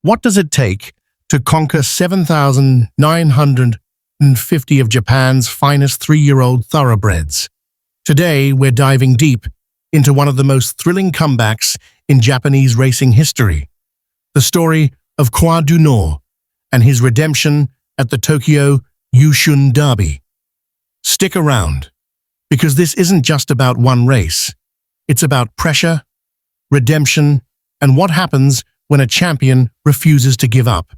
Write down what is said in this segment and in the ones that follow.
What does it take to conquer 7,950 of Japan's finest 3-year-old thoroughbreds? Today, we're diving deep into one of the most thrilling comebacks in Japanese racing history, the story of Croix du Nord and his redemption at the Tokyo Yushun Derby. Stick around, because this isn't just about one race. It's about pressure, redemption, and what happens when a champion refuses to give up.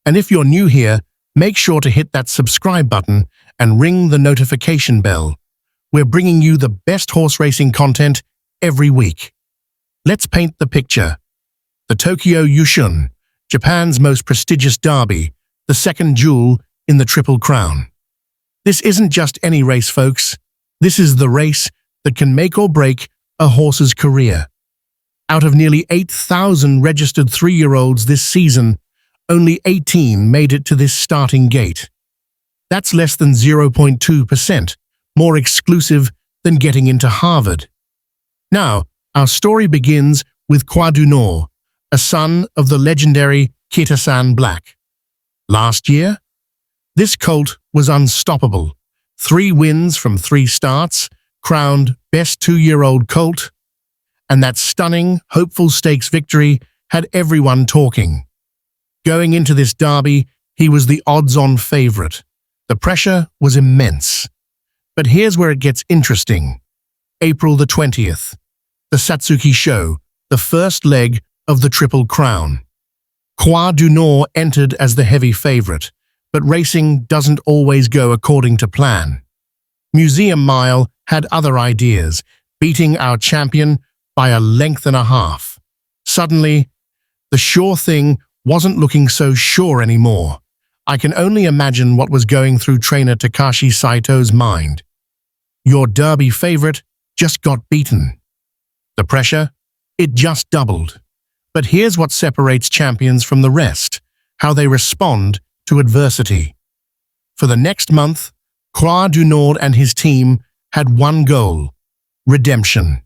And if you're new here, make sure to hit that subscribe button and ring the notification bell. We're bringing you the best horse racing content every week. Let's paint the picture. The Tokyo Yushun, Japan's most prestigious derby, the second jewel in the Triple Crown. This isn't just any race, folks. This is the race that can make or break a horse's career. Out of nearly 8,000 registered 3-year-olds this season, only 18 made it to this starting gate. That's less than 0.2%, more exclusive than getting into Harvard. Now, our story begins with Croix du Nord, a son of the legendary Kitasan Black. Last year, this colt was unstoppable. 3 wins from 3 starts, crowned best 2-year-old colt, and that stunning, hopeful stakes victory had everyone talking. Going into this derby, he was the odds-on favorite. The pressure was immense. But here's where it gets interesting. April the 20th, the Satsuki Show, the first leg of the Triple Crown. Croix du Nord entered as the heavy favorite, but racing doesn't always go according to plan. Museum Mile had other ideas, beating our champion by a length and a half. Suddenly, the sure thing wasn't looking so sure anymore. I can only imagine what was going through trainer Takashi Saito's mind. Your derby favorite just got beaten. The pressure? It just doubled. But here's what separates champions from the rest, how they respond to adversity. For the next month, Croix du Nord and his team had one goal: redemption.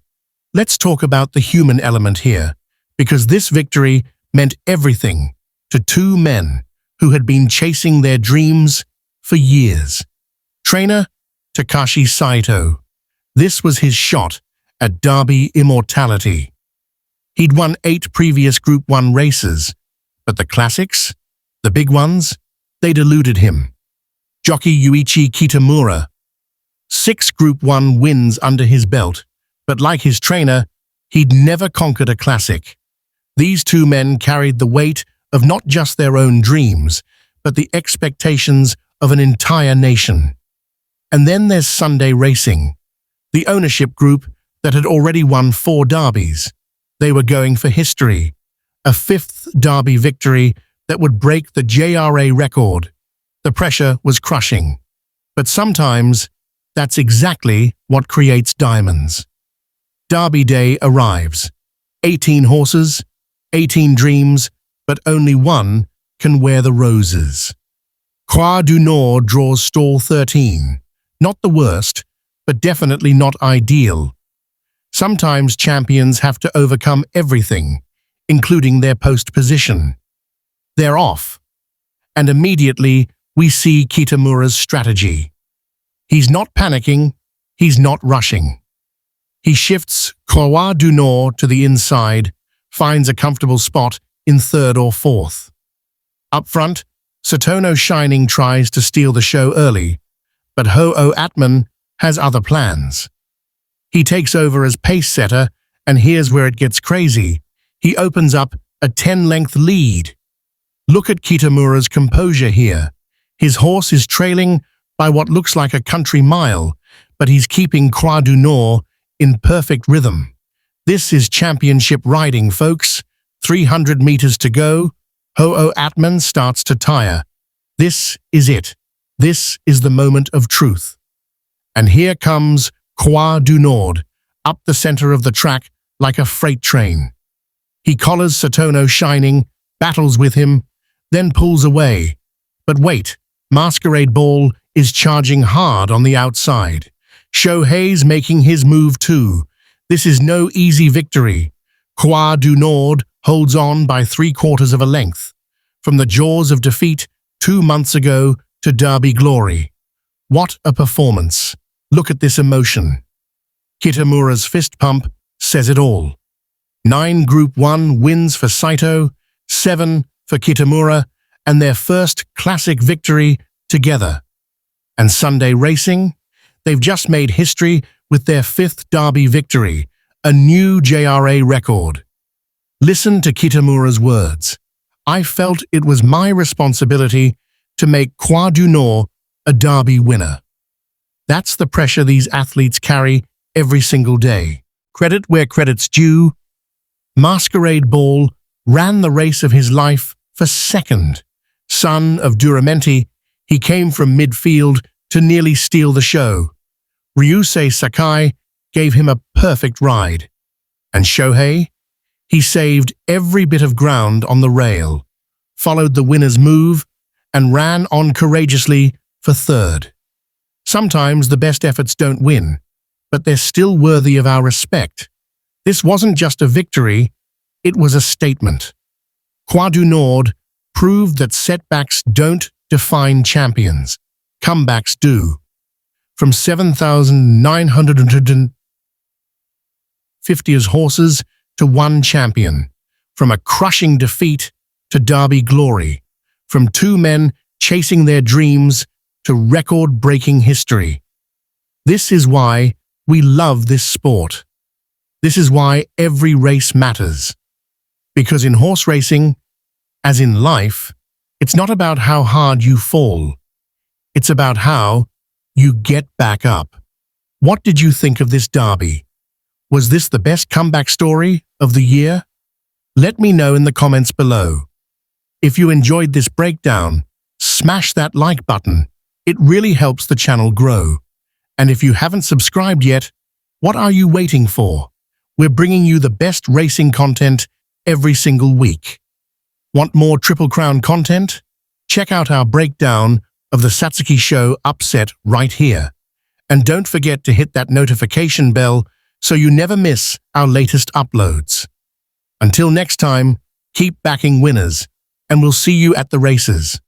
Let's talk about the human element here, because this victory meant everything to 2 men who had been chasing their dreams for years. Trainer Takashi Saito. This was his shot at Derby immortality. He'd won 8 previous Group 1 races, but the classics, the big ones, they deluded him. Jockey Yuichi Kitamura. 6 Group 1 wins under his belt, but like his trainer, he'd never conquered a classic. These 2 men carried the weight of not just their own dreams, but the expectations of an entire nation. And then there's Sunday Racing, the ownership group that had already won 4 derbies. They were going for history, a 5th derby victory that would break the JRA record. The pressure was crushing. But sometimes, that's exactly what creates diamonds. Derby day arrives. 18 horses, 18 dreams, but only one can wear the roses. Croix du Nord draws stall 13. Not the worst, but definitely not ideal. Sometimes champions have to overcome everything, including their post position. They're off. And immediately, we see Kitamura's strategy. He's not panicking, he's not rushing. He shifts Croix du Nord to the inside, finds a comfortable spot in 3rd or 4th. Up front, Satono Shining tries to steal the show early, but Ho-Oh Atman has other plans. He takes over as pace setter, and here's where it gets crazy. He opens up a 10-length lead. Look at Kitamura's composure here. His horse is trailing by what looks like a country mile, but he's keeping Croix du Nord in perfect rhythm. This is championship riding, folks. 300 meters to go. Ho-Oh Atman starts to tire. This is it. This is the moment of truth. And here comes Croix du Nord, up the center of the track like a freight train. He collars Satono Shining, battles with him, then pulls away. But wait, Masquerade Ball is charging hard on the outside. Shohei's making his move too. This is no easy victory. Croix du Nord holds on by 3/4 of a length, from the jaws of defeat 2 months ago to Derby glory. What a performance! Look at this emotion. Kitamura's fist pump says it all. 9 Group 1 wins for Saito, 7 for Kitamura, and their first classic victory together. And Sunday Racing? They've just made history with their 5th Derby victory, a new JRA record. Listen to Kitamura's words. I felt it was my responsibility to make Croix du Nord a Derby winner. That's the pressure these athletes carry every single day. Credit where credit's due. Masquerade Ball ran the race of his life for second. Son of Duramenti, he came from midfield to nearly steal the show. Ryusei Sakai gave him a perfect ride. And Shohei? He saved every bit of ground on the rail, followed the winner's move, and ran on courageously for third. Sometimes the best efforts don't win, but they're still worthy of our respect. This wasn't just a victory, it was a statement. Croix du Nord proved that setbacks don't define champions. Comebacks do. From 7,950 horses to one champion. From a crushing defeat to Derby glory. From 2 men chasing their dreams to record-breaking history. This is why we love this sport. This is why every race matters. Because in horse racing, as in life, it's not about how hard you fall. It's about how you get back up. What did you think of this derby? Was this the best comeback story of the year? Let me know in the comments below. If you enjoyed this breakdown, smash that like button. It really helps the channel grow. And if you haven't subscribed yet, what are you waiting for? We're bringing you the best racing content every single week. Want more Triple Crown content? Check out our breakdown of the Satsuki Show upset right here. And don't forget to hit that notification bell so you never miss our latest uploads. Until next time, keep backing winners, and we'll see you at the races.